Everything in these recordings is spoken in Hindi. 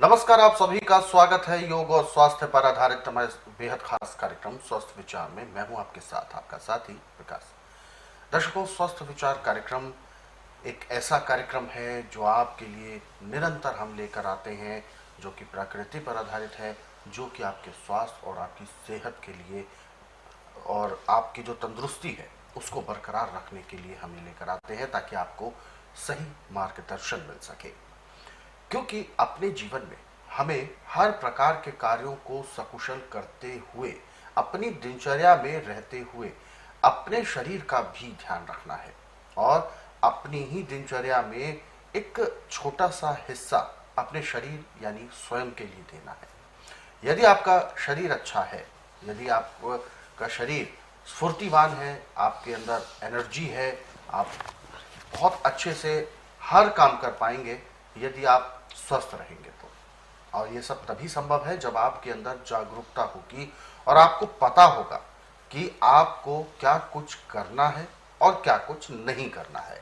नमस्कार, आप सभी का स्वागत है योग और स्वास्थ्य पर आधारित हमारे बेहद खास कार्यक्रम स्वस्थ विचार में। मैं हूं आपके साथ आपका साथी विकास। दर्शकों, स्वस्थ विचार कार्यक्रम एक ऐसा कार्यक्रम है जो आपके लिए निरंतर हम लेकर आते हैं, जो कि प्रकृति पर आधारित है, जो कि आपके स्वास्थ्य और आपकी सेहत के लिए और आपकी जो तंदुरुस्ती है उसको बरकरार रखने के लिए हम लेकर आते हैं, ताकि आपको सही मार्गदर्शन मिल सके। क्योंकि अपने जीवन में हमें हर प्रकार के कार्यों को सकुशल करते हुए, अपनी दिनचर्या में रहते हुए अपने शरीर का भी ध्यान रखना है और अपनी ही दिनचर्या में एक छोटा सा हिस्सा अपने शरीर यानी स्वयं के लिए देना है। यदि आपका शरीर अच्छा है, यदि आपका शरीर स्फूर्तिवान है, आपके अंदर एनर्जी है, आप बहुत अच्छे से हर काम कर पाएंगे यदि आप स्वस्थ रहेंगे तो। और ये सब तभी संभव है जब आपके अंदर जागरूकता होगी और आपको पता होगा कि आपको क्या कुछ करना है और क्या कुछ नहीं करना है,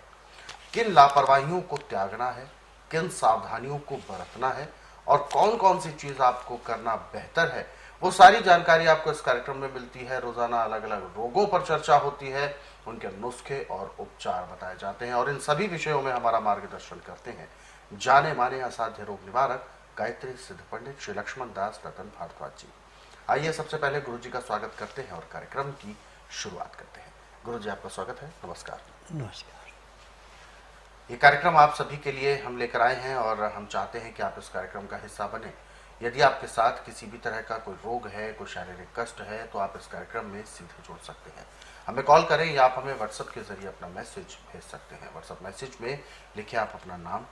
किन लापरवाहियों को त्यागना है, किन सावधानियों को बरतना है और कौन कौन सी चीज आपको करना बेहतर है। वो सारी जानकारी आपको इस कार्यक्रम में मिलती है। रोजाना अलग अलग रोगों पर चर्चा होती है, उनके नुस्खे और उपचार बताए जाते हैं और इन सभी विषयों में हमारा मार्गदर्शन करते हैं जाने माने असाध्य रोग निवारक गायत्री सिद्ध पंडित श्री लक्ष्मण दास रतन भारद्वाज जी। आइए सबसे पहले गुरु जी का स्वागत करते हैं और कार्यक्रम की शुरुआत करते हैं। गुरु जी, आपका स्वागत है। नमस्कार। नमस्कार। ये कार्यक्रम आप सभी के लिए हम लेकर आए हैं और हम चाहते हैं कि आप इस कार्यक्रम का हिस्सा बने। यदि आपके साथ किसी भी तरह का कोई रोग है, कोई शारीरिक कष्ट है, तो आप इस कार्यक्रम में सीधे जुड़ सकते हैं। हमें कॉल करें या आप हमें व्हाट्सएप के जरिए अपना मैसेज भेज सकते हैं। व्हाट्सएप मैसेज में लिखिए आप अपना नाम,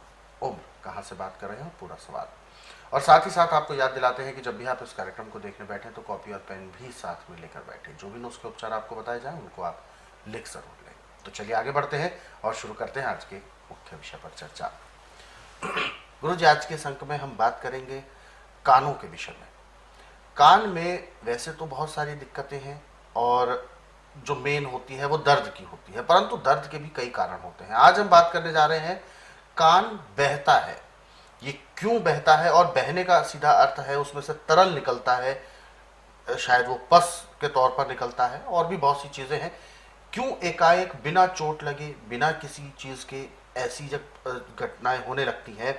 उम्र, कहाँ से बात कर रहे हैं, पूरा सवाल। और साथ ही साथ आपको याद दिलाते हैं कि जब भी आप इस कार्यक्रम को देखने बैठे तो कॉपी और पेन भी साथ में लेकर बैठे। जो भी नुस्खे उपचार आपको बताए जाएं उनको आप लिख जरूर लें। तो चलिए आगे बढ़ते हैं और शुरू करते हैं आज के मुख्य विषय पर चर्चा। गुरु जी, आज के इस अंक में हम बात करेंगे कानों के विषय में। कान में वैसे तो बहुत सारी दिक्कतें हैं और जो मेन होती है वो दर्द की होती है, परंतु दर्द के भी कई कारण होते हैं। आज हम बात करने जा रहे हैं कान बहता है, ये क्यों बहता है और बहने का सीधा अर्थ है उसमें से तरल निकलता है, शायद वो पस के तौर पर निकलता है और भी बहुत सी चीजें हैं। क्यों एकाएक बिना चोट लगे, बिना किसी चीज के ऐसी जब घटनाएं होने लगती हैं,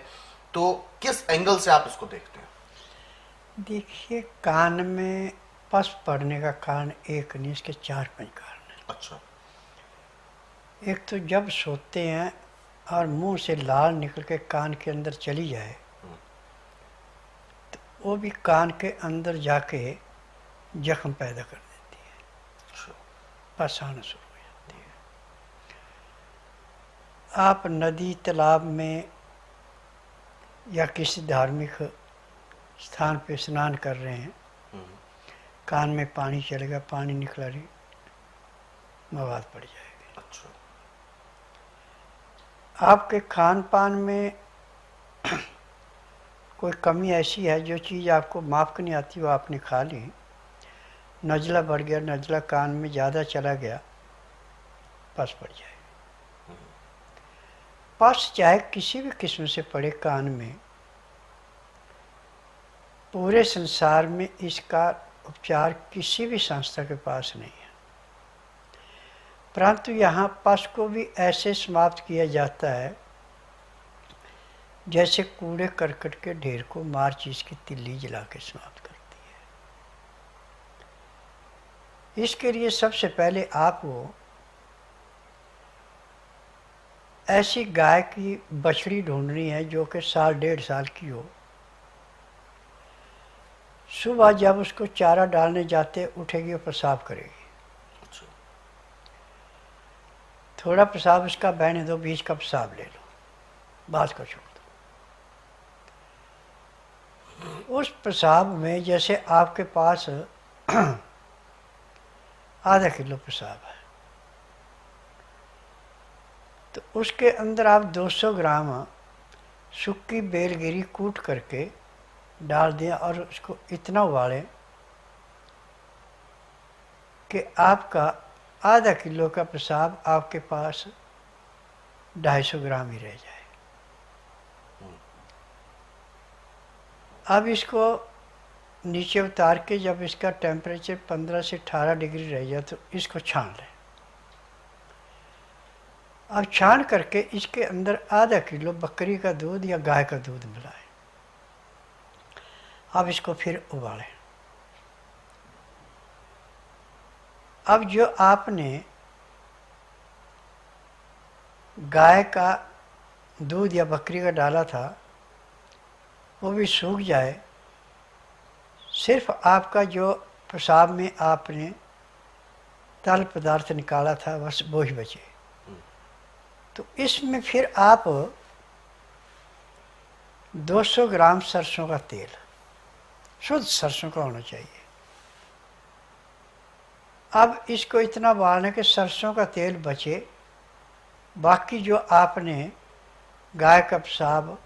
तो किस एंगल से आप इसको देखते हैं? देखिए, कान में पस पड़ने का कारण एक नहीं, इसके 4-5 कारण हैं। अच्छा। एक तो जब सोते हैं और मुंह से लार निकल के कान के अंदर चली जाए तो वो भी कान के अंदर जाके जख्म पैदा कर देती है, अच्छा। पस आना शुरू हो जाती है। आप नदी तालाब में या किसी धार्मिक स्थान पे स्नान कर रहे हैं, कान में पानी चलेगा, पानी निकला नहीं, मवाद पड़ जाएगी। अच्छा। आपके खान पान में कोई कमी ऐसी है जो चीज़ आपको माफ़ नहीं आती, वो आपने खा ली, नज़ला बढ़ गया, नज़ला कान में ज़्यादा चला गया, पस पड़ जाएगी। पस चाहे किसी भी किस्म से पड़े कान में, पूरे संसार में इसका उपचार किसी भी संस्था के पास नहीं है, परंतु यहाँ पस को भी ऐसे समाप्त किया जाता है जैसे कूड़े करकट के ढेर को माचिस की तिल्ली जला के समाप्त करती है। इसके लिए सबसे पहले आपको ऐसी गाय की बछड़ी ढूंढनी है जो कि 1.5 साल की हो। सुबह जब उसको चारा डालने जाते उठेगी और पेशाब करेगी। अच्छा। थोड़ा पेशाब उसका बहने दो, बीच का पेशाब ले लो, बात को छोड़ दो। उस पेशाब में जैसे आपके पास आधा किलो पेशाब है, तो उसके अंदर आप 200 ग्राम सूखी बेलगिरी कूट करके डाल दें और उसको इतना उबालें कि आपका आधा किलो का पेशाब आपके पास 250 ग्राम ही रह जाए। अब इसको नीचे उतार के जब इसका टेम्परेचर 15 से 18 डिग्री रह जाए तो इसको छान लें। अब छान करके इसके अंदर आधा किलो बकरी का दूध या गाय का दूध मिलाएं। अब इसको फिर उबालें। अब जो आपने गाय का दूध या बकरी का डाला था वो भी सूख जाए, सिर्फ आपका जो पेशाब में आपने तरल पदार्थ निकाला था बस वो ही बचे। तो इसमें फिर आप 200 ग्राम सरसों का तेल, शुद्ध सरसों का होना चाहिए। अब इसको इतना उबालना कि सरसों का तेल बचे, बाकी जो आपने गाय का पेशाब,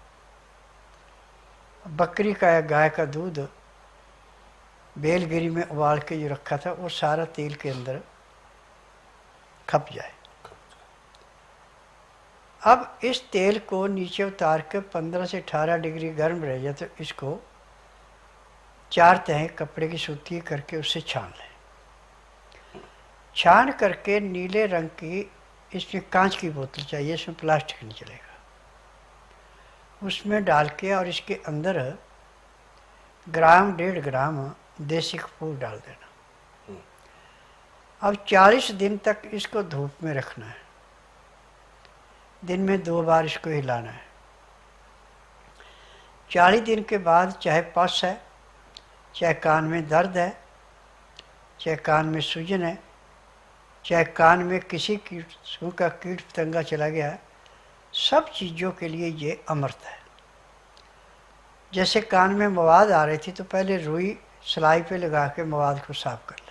बकरी का या गाय का दूध बेलगिरी में उबाल के जो रखा था वो सारा तेल के अंदर खप जाए। अब इस तेल को नीचे उतार के 15 से 18 डिग्री गर्म रह जाए तो इसको 4 तहें कपड़े की सूती करके उससे छान लें। छान करके नीले रंग की, इसमें कांच की बोतल चाहिए, इसमें प्लास्टिक नहीं चलेगा, उसमें डाल के और इसके अंदर ग्राम 1.5 ग्राम देसी कपूर डाल देना। अब 40 दिन तक इसको धूप में रखना है। दिन में 2 बार इसको हिलाना है। 40 दिन के बाद चाहे पस है, चाहे कान में दर्द है, चाहे कान में सूजन है, चाहे कान में किसी किस्म का कीट पतंगा चला गया है, सब चीज़ों के लिए ये अमृत है। जैसे कान में मवाद आ रही थी तो पहले रुई सिलाई पे लगा के मवाद को साफ कर लें।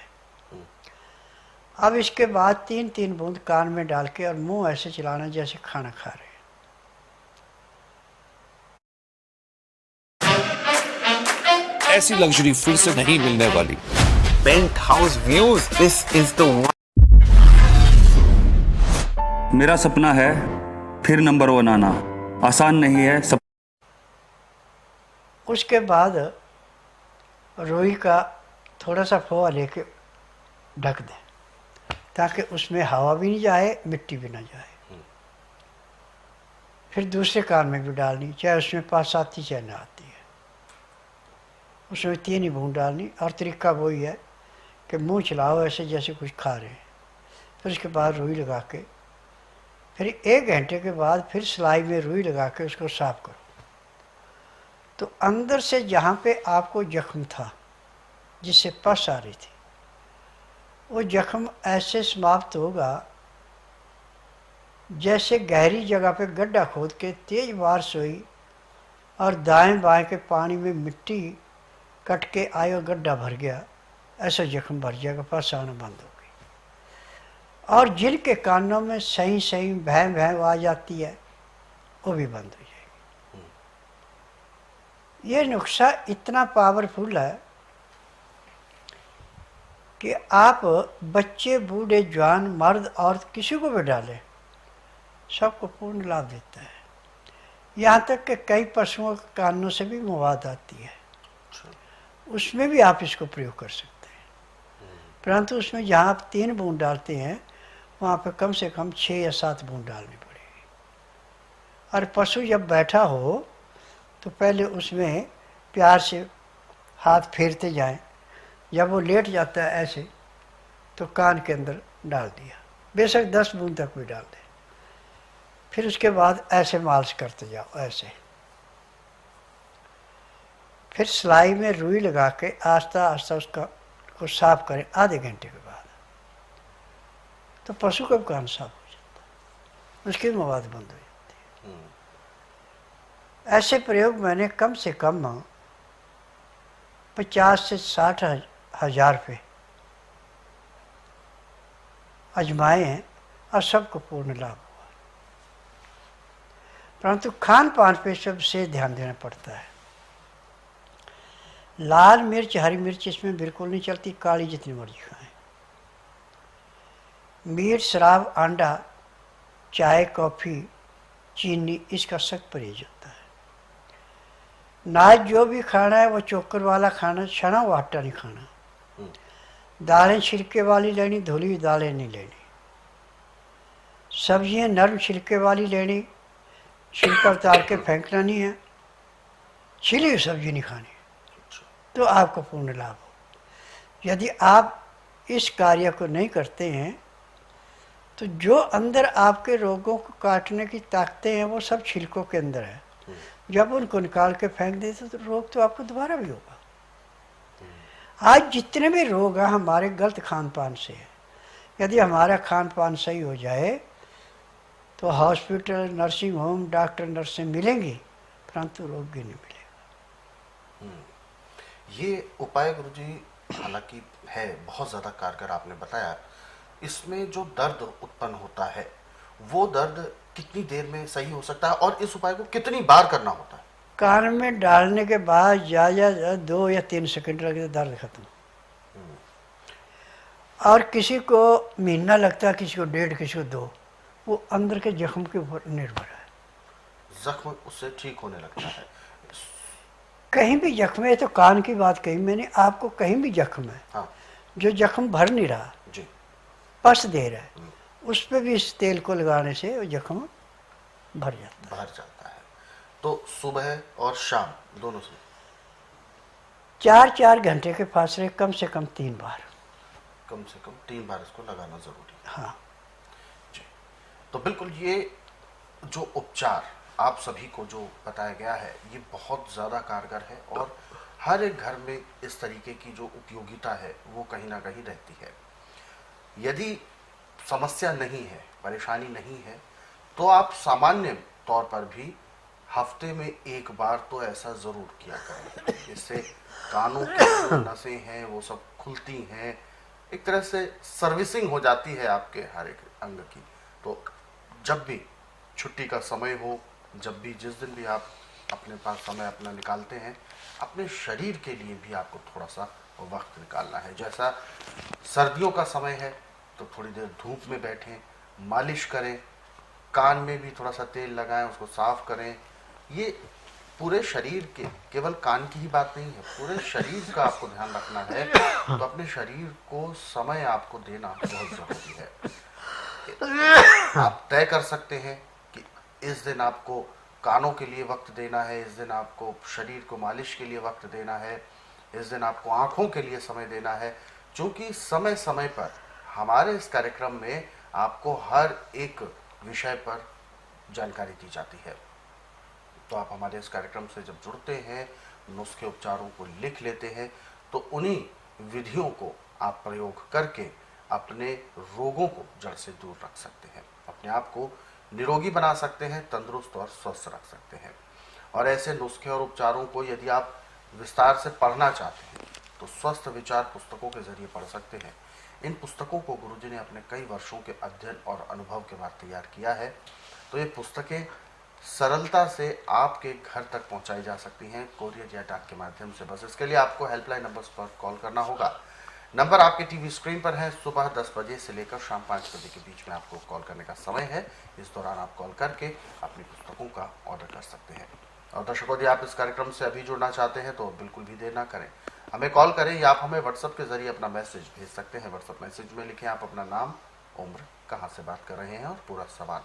अब इसके बाद 3-3 बूंद कान में डाल के और मुंह ऐसे चलाना जैसे खाना खा रहे हैं। ऐसी लग्जरी फिर से नहीं मिलने वाली। Penthouse views, this is the one. मेरा सपना है फिर नंबर 1 आना, आसान नहीं है सब। उसके बाद रुई का थोड़ा सा फोआ लेके ढक दें ताकि उसमें हवा भी नहीं जाए, मिट्टी भी ना जाए। फिर दूसरे कान में भी डालनी, चाहे उसमें 5-7 चाहे ना आती है, उसमें 3 ही बूंद डालनी। और तरीका वही है कि मुंह चलाओ ऐसे जैसे कुछ खा रहे हैं। फिर उसके बाद रुई लगा के फिर 1 घंटे के बाद फिर सिलाई में रुई लगा के उसको साफ करो। तो अंदर से जहाँ पे आपको जख्म था जिससे पस आ रही थी, वो जख्म ऐसे समाप्त होगा जैसे गहरी जगह पे गड्ढा खोद के तेज बारिश हुई और दाएं बाएं के पानी में मिट्टी कट के आए और गड्ढा भर गया, ऐसा जख्म भर जाएगा, पस आना बंद हो गई। और जिनके कानों में सही सही भैं भैं आवाज आती है वो भी बंद हो जाएगी। ये नुस्खा इतना पावरफुल है कि आप बच्चे, बूढ़े, जवान, मर्द, औरत किसी को भी डालें, सबको पूर्ण लाभ देता है। यहाँ तक कि कई पशुओं के कानों से भी मवाद आती है, उसमें भी आप इसको प्रयोग कर सकते हैं। परंतु उसमें जहाँ आप 3 बूंद डालते हैं वहाँ पे कम से कम 6 या 7 बूंद डालनी पड़ेगी। और पशु जब बैठा हो तो पहले उसमें प्यार से हाथ फेरते जाएं। जब वो लेट जाता है ऐसे तो कान के अंदर डाल दिया, बेशक 10 बूंद तक भी डाल दें। फिर उसके बाद ऐसे मालिश करते जाओ ऐसे। फिर सिलाई में रुई लगा के आस्ता आस्ता उसका को साफ करें आधे घंटे के बाद, तो पशु का कान साफ हो जाता है, उसकी मवाद बंद हो जाती है। ऐसे प्रयोग मैंने कम से कम 50 से 60 हज़ार पे आजमाए हैं और सबको पूर्ण लाभ हुआ। परंतु खान पान पे सबसे ध्यान देना पड़ता है। लाल मिर्च, हरी मिर्च इसमें बिल्कुल नहीं चलती, काली जितनी मर्जी खाएं। मीट, शराब, अंडा, चाय, कॉफ़ी, चीनी, इसका सख्त परहेज होता है। नाज जो भी खाना है वो चोकर वाला खाना, छना हुआ आटा नहीं खाना। दालें छिलके वाली लेनी, धुली हुई दालें नहीं लेनी। सब्जियां नरम छिलके वाली लेनी, छिलका उतार के फेंकना नहीं है। छिली हुई सब्जी नहीं खानी, तो आपको पूर्ण लाभ हो। यदि आप इस कार्य को नहीं करते हैं तो जो अंदर आपके रोगों को काटने की ताकतें हैं वो सब छिलकों के अंदर है। जब उनको निकाल के फेंक देते तो रोग तो आपको दोबारा भी होगा। आज जितने भी रोग हैं हमारे गलत खान पान से है। यदि हमारा खान पान सही हो जाए तो हॉस्पिटल, नर्सिंग होम, डॉक्टर, नर्सें मिलेंगी, परंतु रोगी नहीं मिलेगा। ये उपाय गुरुजी हालांकि है बहुत ज़्यादा कारगर, आपने बताया। इसमें जो दर्द उत्पन्न होता है वो दर्द कितनी देर में सही हो सकता है और इस उपाय को कितनी बार करना होता है? कान में डालने के बाद ज़्यादा 2 या 3 सेकंड लगते दर्द खत्म। और किसी को महीना लगता है, किसी को 1.5, किसी को 2। वो अंदर के जख्म के ऊपर निर्भर है। जख्म उससे ठीक होने लगता है। कहीं भी जख्म है, तो कान की बात कही मैंने आपको, कहीं भी जख्म है, हाँ जो जख्म भर नहीं रहा, जी, पस दे रहा है, उस पर भी इस तेल को लगाने से वो जख्म भर जाता है। तो सुबह और शाम दोनों से 4-4 घंटे के फासले कम से कम 3 बार। कम से कम 3 बार इसको लगाना जरूरी है। हाँ जी, तो बिल्कुल ये जो उपचार आप सभी को जो बताया गया है ये बहुत ज़्यादा कारगर है और हर एक घर में इस तरीके की जो उपयोगिता है वो कहीं ना कहीं रहती है। यदि समस्या नहीं है, परेशानी नहीं है, तो आप सामान्य तौर पर भी हफ्ते में 1 बार तो ऐसा ज़रूर किया करें, जिससे कानों की जो नसें हैं वो सब खुलती हैं, एक तरह से सर्विसिंग हो जाती है आपके हर एक अंग की। तो जब भी छुट्टी का समय हो, जब भी जिस दिन भी आप अपने पास समय अपना निकालते हैं, अपने शरीर के लिए भी आपको थोड़ा सा वक्त निकालना है। जैसा सर्दियों का समय है तो थोड़ी देर धूप में बैठें, मालिश करें, कान में भी थोड़ा सा तेल लगाएं, उसको साफ करें। ये पूरे शरीर के, केवल कान की ही बात नहीं है, पूरे शरीर का आपको ध्यान रखना है। तो अपने शरीर को समय आपको देना बहुत ज़रूरी है। आप तय कर सकते हैं कि इस दिन आपको कानों के लिए वक्त देना है, इस दिन आपको शरीर को मालिश के लिए वक्त देना है, इस दिन आपको आँखों के लिए समय देना है। चूँकि समय समय पर हमारे इस कार्यक्रम में आपको हर एक विषय पर जानकारी दी जाती है। तो आप हमारे इस कार्यक्रम से जब जुड़ते हैं, नुस्खे उपचारों को लिख लेते हैं, तो उन्हीं विधियों को आप प्रयोग करके अपने रोगों को जड़ से दूर रख सकते हैं, अपने आप को निरोगी बना सकते हैं, तंदुरुस्त और स्वस्थ रख सकते हैं। और ऐसे नुस्खे और उपचारों को यदि आप विस्तार से पढ़ना चाहते हैं तो स्वस्थ विचार पुस्तकों के जरिए पढ़ सकते हैं। इन पुस्तकों को गुरुजी ने अपने कई वर्षों के अध्ययन और अनुभव के बाद तैयार किया है। तो ये पुस्तकें सरलता से आपके घर तक पहुंचाई जा सकती हैं, कोरियर या डाक के माध्यम से। बस इसके लिए आपको हेल्पलाइन नंबर्स पर कॉल करना होगा। नंबर आपके टीवी स्क्रीन पर है। सुबह 10 बजे से लेकर शाम 5 बजे के बीच में आपको कॉल करने का समय है। इस दौरान आप कॉल करके अपनी पुस्तकों का ऑर्डर कर सकते हैं। और दर्शकों, यदि आप इस कार्यक्रम से अभी जुड़ना चाहते हैं तो बिल्कुल भी देर ना करें, हमें कॉल करें या आप हमें व्हाट्सएप के जरिए अपना मैसेज भेज सकते हैं। व्हाट्सएप मैसेज में लिखें आप अपना नाम, उम्र, कहाँ से बात कर रहे हैं और पूरा सवाल।